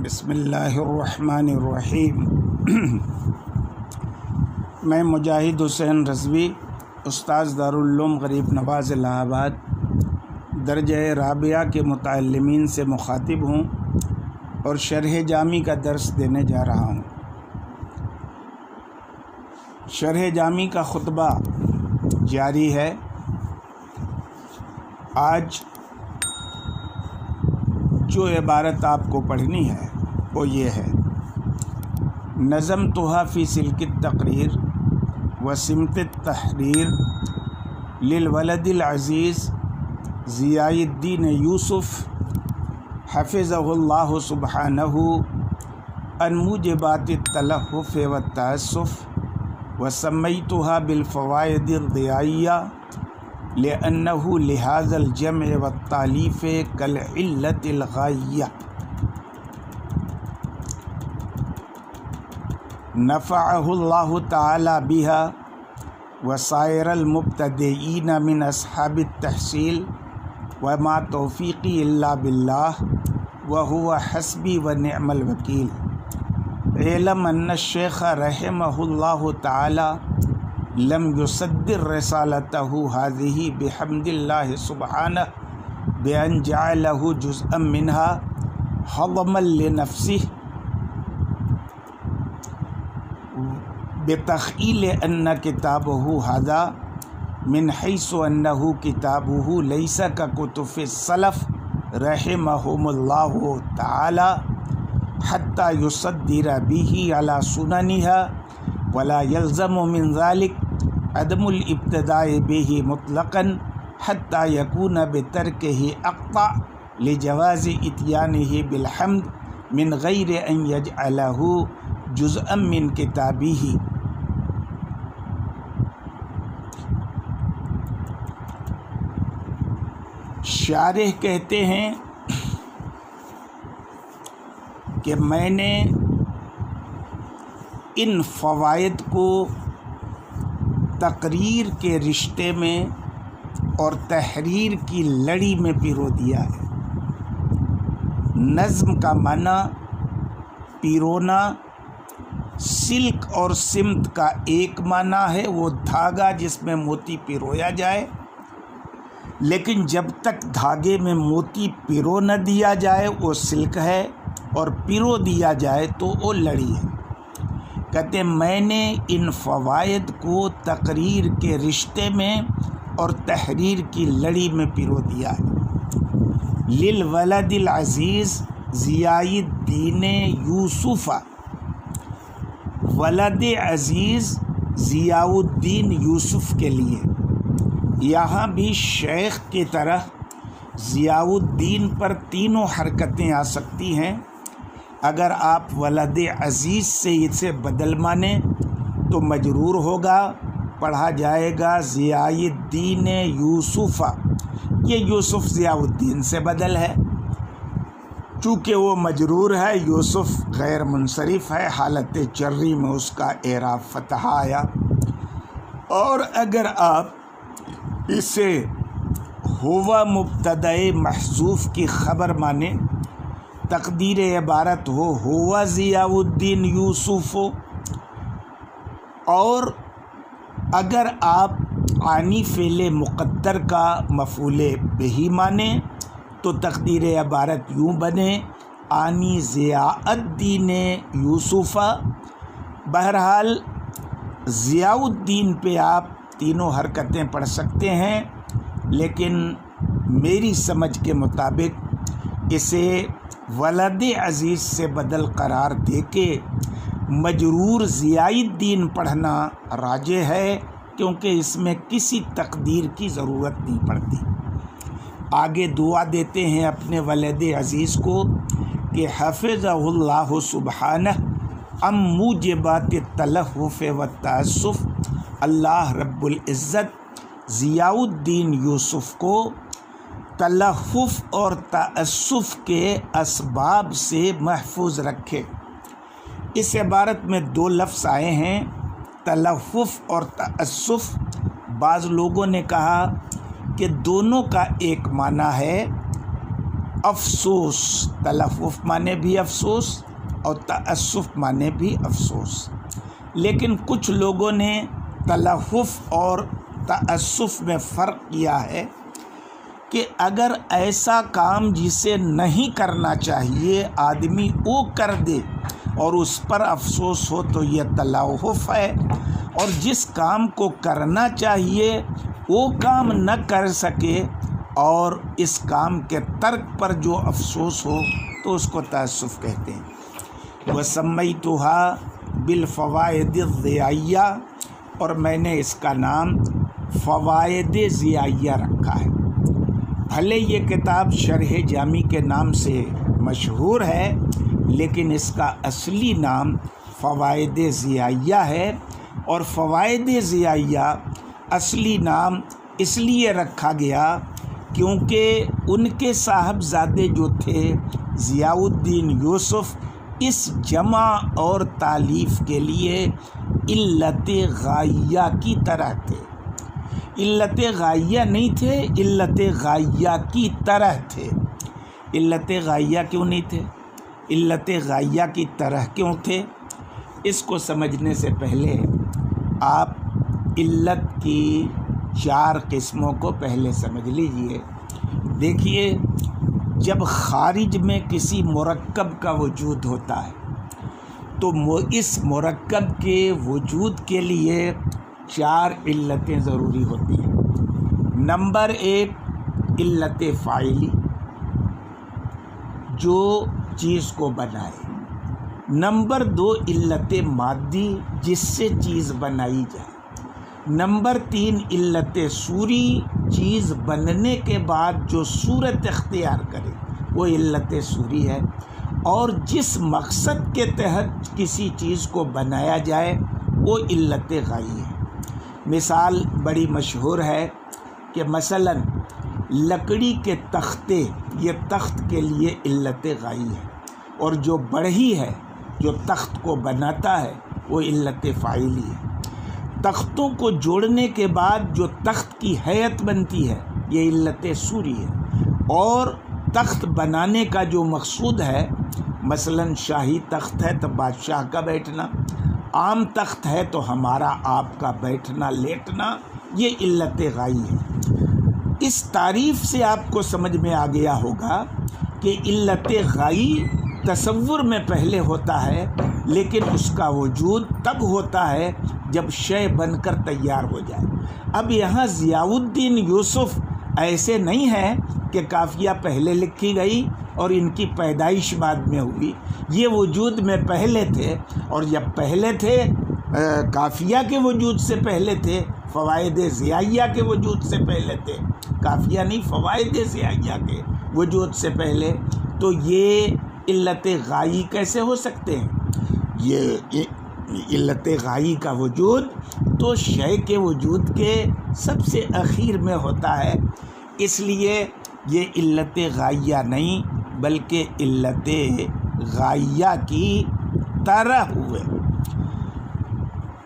بسم اللہ الرحمن الرحیم۔ میں مجاہد حسین رضوی، استاذ دارالعلوم غریب نواز الہ آباد، درجہ رابعہ کے متعلمین سے مخاطب ہوں اور شرح جامی کا درس دینے جا رہا ہوں۔ شرح جامی کا خطبہ جاری ہے۔ آج جو عبارت آپ کو پڑھنی ہے وہ یہ ہے: نظمتها فی سلک التقریر و سمت التحریر للولد العزیز ضیاء الدین یوسف حفظہ اللہ سبحانہ عن موجبات التلہف والتأسف وسمیتها بالفوائد الضیائیہ لأنه لهذا الجمع والتالیف كالعلة الغائیہ نفعه اللہ تعالی بها وسائر المبتدئین من اصحاب التحصیل وما توفیقی الا باللہ وهو حسبی ونعم الوکیل۔ اعلم ان الشیخ رحمہ اللہ تعالی لم يصدر رسالته هذه بحمد الله سبحانه بأن جعله جزءا منها هضما لنفسه بتخیل ان کتابه هذا من حيث انه کتابه ليس ككتب السلف رحمهم الله تعالى حتى يصدر به على سننها ولا يلزم من ذلك عدم الابتداء به مطلقا حتى يكون بتركه اقطع لجواز اتيانه بالحمد من غير ان يجعله جزءا من كتابه۔ شارح کہتے ہیں کہ میں نے ان فوائد کو تقریر کے رشتے میں اور تحریر کی لڑی میں پیرو دیا ہے۔ نظم کا معنی پیرونا، سلک اور سمت کا ایک معنی ہے وہ دھاگا جس میں موتی پیرویا جائے، لیکن جب تک دھاگے میں موتی پیرو نہ دیا جائے وہ سلک ہے، اور پیرو دیا جائے تو وہ لڑی ہے۔ کہتے ہیں میں نے ان فوائد کو تقریر کے رشتے میں اور تحریر کی لڑی میں پیرو دیا ہے۔ للولد العزیز ضیاء الدین یوسف، ولد عزیز ضیاء الدین یوسف کے لیے۔ یہاں بھی شیخ کی طرح ضیاء الدین پر تینوں حرکتیں آ سکتی ہیں۔ اگر آپ ولد عزیز سے اسے بدل مانیں تو مجرور ہوگا، پڑھا جائے گا ضیاء الدین یوسف۔ یہ یوسف ضیاء الدین سے بدل ہے، چونکہ وہ مجرور ہے، یوسف غیر منصرف ہے، حالت جری میں اس کا اعراب فتح آیا۔ اور اگر آپ اسے ہوا مبتدأ محذوف کی خبر مانیں، تقدیر عبارت ہوا ضیاء الدین یوسف، اور اگر آپ عانی فعل مقدر کا مفعول بہ مانیں تو تقدیر عبارت یوں بنے عانی ضیاء الدین یوسف۔ بہرحال ضیاء الدین پہ آپ تینوں حرکتیں پڑھ سکتے ہیں، لیکن میری سمجھ کے مطابق اسے ولد عزیز سے بدل قرار دے کے مجرور ضیاء الدین پڑھنا راجح ہے، کیونکہ اس میں کسی تقدیر کی ضرورت نہیں پڑتی۔ آگے دعا دیتے ہیں اپنے ولد عزیز کو کہ حفظہ اللہ سبحانہ عن موجبات التلہف والتأسف، اللہ رب العزت ضیاء الدین یوسف کو تلہف اور تأسف کے اسباب سے محفوظ رکھے۔ اس عبارت میں دو لفظ آئے ہیں، تلہف اور تأسف۔ بعض لوگوں نے کہا کہ دونوں کا ایک معنی ہے افسوس، تلفف مانے بھی افسوس اور تأسف مانے بھی افسوس، لیکن کچھ لوگوں نے تلفف اور تأسف میں فرق کیا ہے کہ اگر ایسا کام جسے نہیں کرنا چاہیے آدمی وہ کر دے اور اس پر افسوس ہو تو یہ تلفف ہے، اور جس کام کو کرنا چاہیے وہ کام نہ کر سکے اور اس کام کے ترک پر جو افسوس ہو تو اس کو تأسف کہتے ہیں۔ وَسَمَّيْتُهَا بِالْفَوَائِدِ الضِّيَائِّةِ، اور میں نے اس کا نام فوائد ضیائیہ رکھا ہے۔ بھلے یہ کتاب شرح جامی کے نام سے مشہور ہے، لیکن اس کا اصلی نام فوائد ضیائیہ ہے، اور فوائد ضیائیہ اصلی نام اس لیے رکھا گیا کیونکہ ان کے صاحبزادے جو تھے ضیاء الدین یوسف اس جمع اور تالیف کے لیے علت غائیہ کی طرح تھے۔ علت غائیہ نہیں تھے، علت غائیہ کی طرح تھے۔ علت غائیہ کیوں نہیں تھے؟ علت غائیہ کی طرح کیوں تھے؟ اس کو سمجھنے سے پہلے آپ علت کی 4 قسموں کو پہلے سمجھ لیجئے۔ دیکھیے، جب خارج میں کسی مرکب کا وجود ہوتا ہے تو اس مرکب کے وجود کے لیے 4 علتیں ضروری ہوتی ہیں۔ نمبر 1 علت فاعلی، جو چیز کو بنائے۔ نمبر 2 علت مادی، جس سے چیز بنائی جائے۔ نمبر 3 علت صوری، چیز بننے کے بعد جو صورت اختیار کرے وہ علت صوری ہے، اور جس مقصد کے تحت کسی چیز کو بنایا جائے وہ علت غائی ہے۔ مثال بڑی مشہور ہے کہ مثلا لکڑی کے تختے، یہ تخت کے لیے علت غائی ہے، اور جو بڑھئی ہے جو تخت کو بناتا ہے وہ علت فاعلی ہے۔ تختوں کو جوڑنے کے بعد جو تخت کی ہیئت بنتی ہے یہ علت صوری ہے، اور تخت بنانے کا جو مقصود ہے، مثلا شاہی تخت ہے تو بادشاہ کا بیٹھنا، عام تخت ہے تو ہمارا آپ کا بیٹھنا لیٹنا، یہ علت غائی ہے۔ اس تعریف سے آپ کو سمجھ میں آ گیا ہوگا کہ علت غائی تصور میں پہلے ہوتا ہے، لیکن اس کا وجود تب ہوتا ہے جب شے بن کر تیار ہو جائے۔ اب یہاں ضیاء الدین یوسف ایسے نہیں ہے کہ قافیہ پہلے لکھی گئی اور ان کی پیدائش بعد میں ہوئی، یہ وجود میں پہلے تھے، اور جب پہلے تھے قافیہ کے وجود سے پہلے تھے، فوائد ضیائیہ کے وجود سے پہلے تھے، قافیہ نہیں فوائد ضیائیہ کے وجود سے پہلے، تو یہ علت غائی کیسے ہو سکتے ہیں؟ یہ علت غائی کا وجود تو شے کے وجود کے سب سے اخیر میں ہوتا ہے، اس لیے یہ علت غائیہ نہیں بلکہ علت غائیہ کی طرح ہوئے۔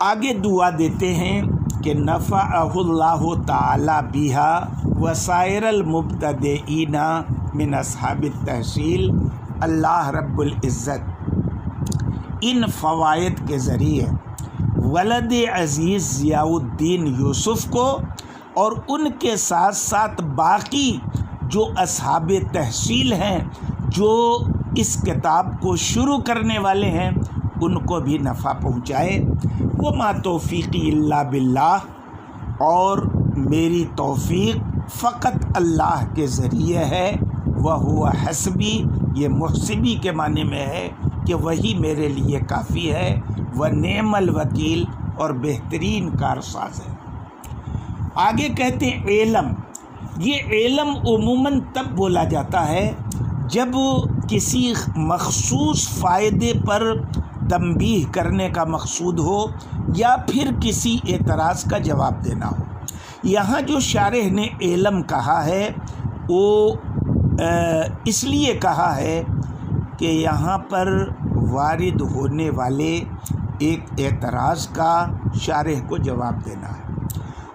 آگے دعا دیتے ہیں کہ نفعہ اللہ تعالی بہا وسائر المبتدئین من اصحاب التحصیل۔ اللہ رب العزت ان فوائد کے ذریعے ولد عزیز ضیاء الدین یوسف کو اور ان کے ساتھ ساتھ باقی جو اصحاب تحصیل ہیں، جو اس کتاب کو شروع کرنے والے ہیں، ان کو بھی نفع پہنچائے۔ وما توفیقی الا باللہ، اور میری توفیق فقط اللہ کے ذریعے ہے۔ وہو حسبی، یہ محسبی کے معنی میں ہے کہ وہی میرے لیے کافی ہے۔ ونعم الوکیل، اور بہترین کارساز ہے۔ آگے کہتے ہیں علم۔ یہ علم عموماً تب بولا جاتا ہے جب کسی مخصوص فائدے پر تنبیہ کرنے کا مقصود ہو یا پھر کسی اعتراض کا جواب دینا ہو۔ یہاں جو شارح نے علم کہا ہے وہ اس لیے کہا ہے کہ یہاں پر وارد ہونے والے ایک اعتراض کا شارح کو جواب دینا ہے،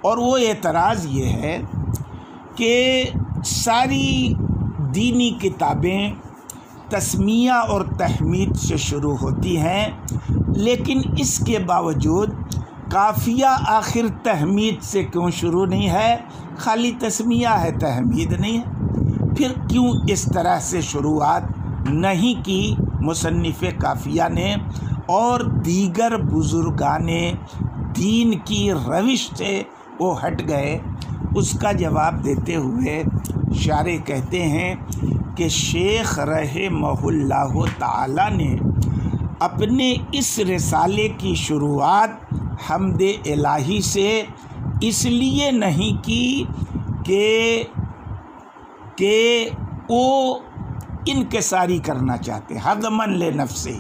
اور وہ اعتراض یہ ہے کہ ساری دینی کتابیں تسمیہ اور تحمید سے شروع ہوتی ہیں، لیکن اس کے باوجود قافیہ آخر تحمید سے کیوں شروع نہیں ہے؟ خالی تسمیہ ہے، تحمید نہیں ہے۔ پھر کیوں اس طرح سے شروعات نہیں کی مصنف قافیہ نے اور دیگر بزرگان دین کی روش سے وہ ہٹ گئے؟ اس کا جواب دیتے ہوئے شارح کہتے ہیں کہ شیخ رحمہ اللہ تعالی نے اپنے اس رسالے کی شروعات حمد الہی سے اس لیے نہیں کی کہ وہ انکساری کرنا چاہتے، حضمن لنفسہ،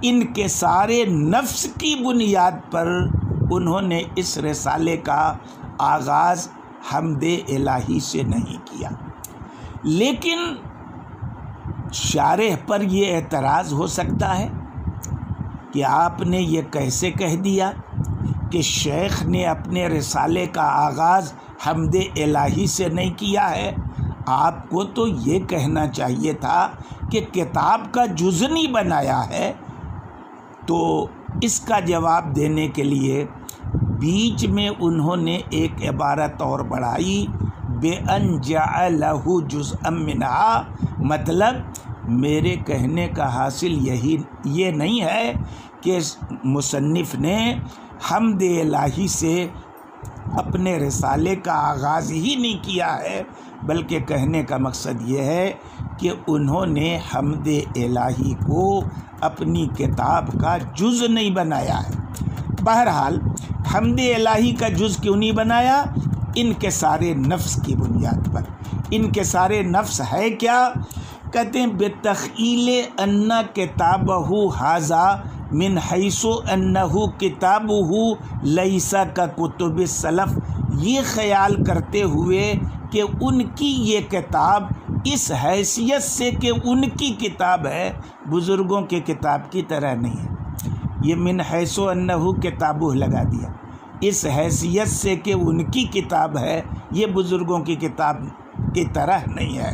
انکسار نفس کی بنیاد پر انہوں نے اس رسالے کا آغاز حمد الہی سے نہیں کیا۔ لیکن شارح پر یہ اعتراض ہو سکتا ہے کہ آپ نے یہ کیسے کہہ دیا کہ شیخ نے اپنے رسالے کا آغاز حمد الہی سے نہیں کیا ہے؟ آپ کو تو یہ کہنا چاہیے تھا کہ کتاب کا جز نہیں بنایا ہے۔ تو اس کا جواب دینے کے لیے بیچ میں انہوں نے ایک عبارت اور بڑھائی، بِأَنْ جَعَلَهُ جُزْءًا مِّنْهَا، مطلب میرے کہنے کا حاصل یہ نہیں ہے کہ مصنف نے حمد الہی سے اپنے رسالے کا آغاز ہی نہیں کیا ہے، بلکہ کہنے کا مقصد یہ ہے کہ انہوں نے حمد الہی کو اپنی کتاب کا جز نہیں بنایا ہے۔ بہرحال حمد الہی کا جز کیوں نہیں بنایا؟ انکسار نفس کی بنیاد پر۔ انکسار نفس ہے کیا؟ کہتے ہیں بتخیل ان کتابہ ھذا من حیث انہ کتابہ لیس ککتب السلف، یہ خیال کرتے ہوئے کہ ان کی یہ کتاب اس حیثیت سے کہ ان کی کتاب ہے، بزرگوں کے کتاب کی طرح نہیں ہے۔ یہ من حیث انہ کتابہ لگا دیا، اس حیثیت سے کہ ان کی کتاب ہے، یہ بزرگوں کی کتاب کی طرح نہیں ہے۔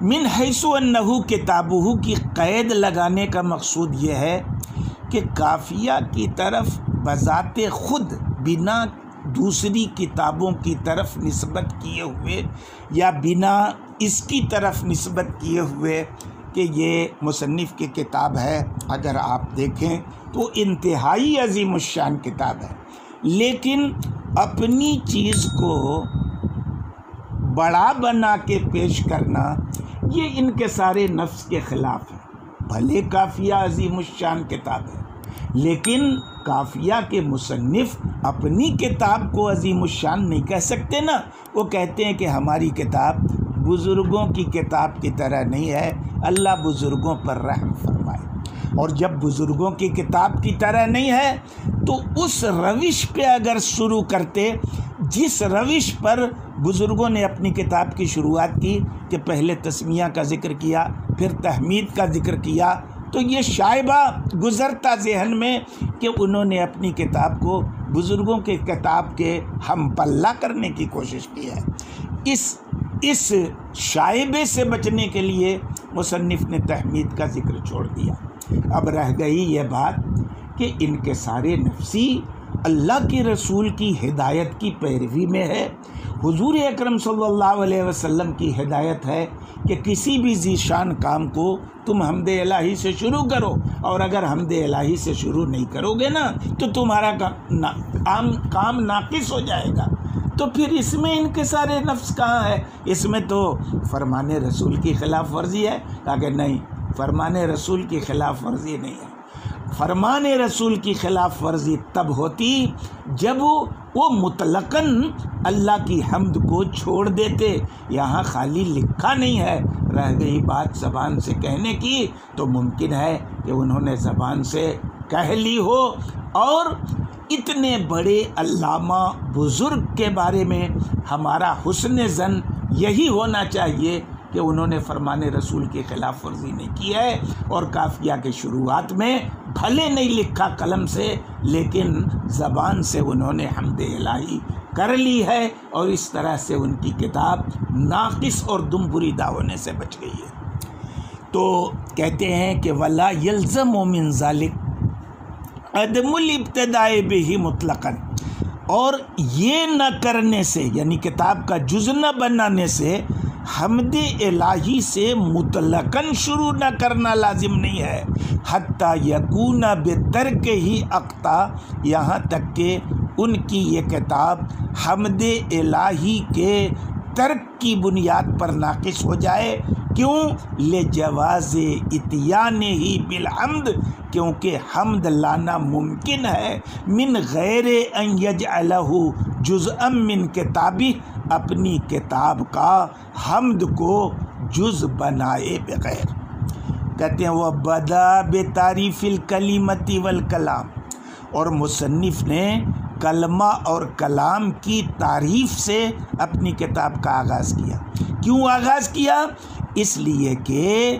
من حیث انہ کتابہ کی قید لگانے کا مقصود یہ ہے کہ قافیہ کی طرف بذات خود بنا دوسری کتابوں کی طرف نسبت کیے ہوئے یا بنا اس کی طرف نسبت کیے ہوئے کہ یہ مصنف کی کتاب ہے، اگر آپ دیکھیں تو انتہائی عظیم الشان کتاب ہے، لیکن اپنی چیز کو بڑا بنا کے پیش کرنا یہ انکسار نفس کے خلاف ہے۔ بھلے قافیہ عظیم الشان کتاب ہے، لیکن قافیہ کے مصنف اپنی کتاب کو عظیم الشان نہیں کہہ سکتے نا۔ وہ کہتے ہیں کہ ہماری کتاب بزرگوں کی کتاب کی طرح نہیں ہے، اللہ بزرگوں پر رحم فرمائے۔ اور جب بزرگوں کی کتاب کی طرح نہیں ہے تو اس روش پہ اگر شروع کرتے جس روش پر بزرگوں نے اپنی کتاب کی شروعات کی کہ پہلے تسمیہ کا ذکر کیا پھر تحمید کا ذکر کیا، تو یہ شائبہ گزرتا ذہن میں کہ انہوں نے اپنی کتاب کو بزرگوں کے کتاب کے ہم پلہ کرنے کی کوشش کی ہے۔ اس شائبے سے بچنے کے لیے مصنف نے تحمید کا ذکر چھوڑ دیا۔ اب رہ گئی یہ بات کہ انکسار نفسی اللہ کے رسول کی ہدایت کی پیروی میں ہے۔ حضور اکرم صلی اللہ علیہ وسلم کی ہدایت ہے کہ کسی بھی ذیشان کام کو تم حمد الہی سے شروع کرو، اور اگر حمد الہی سے شروع نہیں کرو گے نا تو تمہارا کام ناقص ہو جائے گا۔ تو پھر اس میں انکسار نفس کہاں ہے؟ اس میں تو فرمان رسول کی خلاف ورزی ہے۔ کہ نہیں، فرمان رسول کی خلاف ورزی نہیں ہے۔ فرمان رسول کی خلاف ورزی تب ہوتی جب وہ مطلقاً اللہ کی حمد کو چھوڑ دیتے۔ یہاں خالی لکھا نہیں ہے، رہ گئی بات زبان سے کہنے کی، تو ممکن ہے کہ انہوں نے زبان سے کہہ لی ہو۔ اور اتنے بڑے علامہ بزرگ کے بارے میں ہمارا حسن ظن یہی ہونا چاہیے کہ انہوں نے فرمان رسول کی خلاف ورزی نہیں کی ہے، اور قافیہ کے شروعات میں بھلے نہیں لکھا قلم سے، لیکن زبان سے انہوں نے حمد الہی کر لی ہے اور اس طرح سے ان کی کتاب ناقص اور دمبریدہ ہونے سے بچ گئی ہے۔ تو کہتے ہیں کہ ولا یلزم من ذلک عدم الابتداء بہ مطلقاً، اور یہ نہ کرنے سے یعنی کتاب کا جز نہ بنانے سے حمد الہی سے مطلقاً شروع نہ کرنا لازم نہیں ہے، حتیٰ یکون بترک ہی اقطع، یہاں تک کہ ان کی یہ کتاب حمد الہی کے ترک کی بنیاد پر ناقص ہو جائے۔ کیوں؟ لجواز اتیان ہی بالحمد، کیونکہ حمد لانا ممکن ہے من غیر ان یجعلہ جزءا من کتابہ، اپنی کتاب کا حمد کو جز بنائے بغیر۔ کہتے ہیں وہ بدا بتعریف الکلمۃ والکلام، اور مصنف نے کلمہ اور کلام کی تعریف سے اپنی کتاب کا آغاز کیا۔ کیوں آغاز کیا؟ اس لیے کہ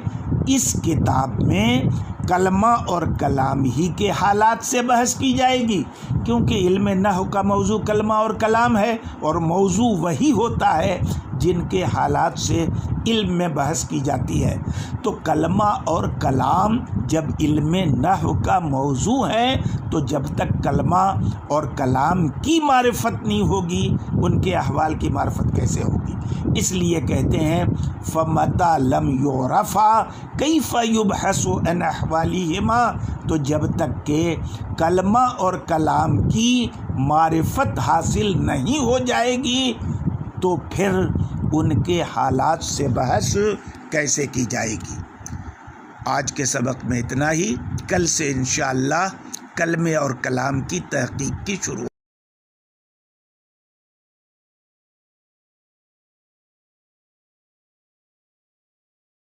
اس کتاب میں کلمہ اور کلام ہی کے حالات سے بحث کی جائے گی، کیونکہ علم نحو کا موضوع کلمہ اور کلام ہے، اور موضوع وہی ہوتا ہے جن کے حالات سے علم میں بحث کی جاتی ہے۔ تو کلمہ اور کلام جب علم نحو کا موضوع ہے تو جب تک کلمہ اور کلام کی معرفت نہیں ہوگی ان کے احوال کی معرفت کیسے ہوگی؟ اس لیے کہتے ہیں فَمَتَى لَمْ يُعْرَفَا كَيْفَ يُبْحَثُ عَنْ أَحْوَالِهِمَا، تو جب تک کہ کلمہ اور کلام کی معرفت حاصل نہیں ہو جائے گی تو پھر ان کے حالات سے بحث کیسے کی جائے گی۔ آج کے سبق میں اتنا ہی، کل سے انشاءاللہ کلمے اور کلام کی تحقیق کی شروع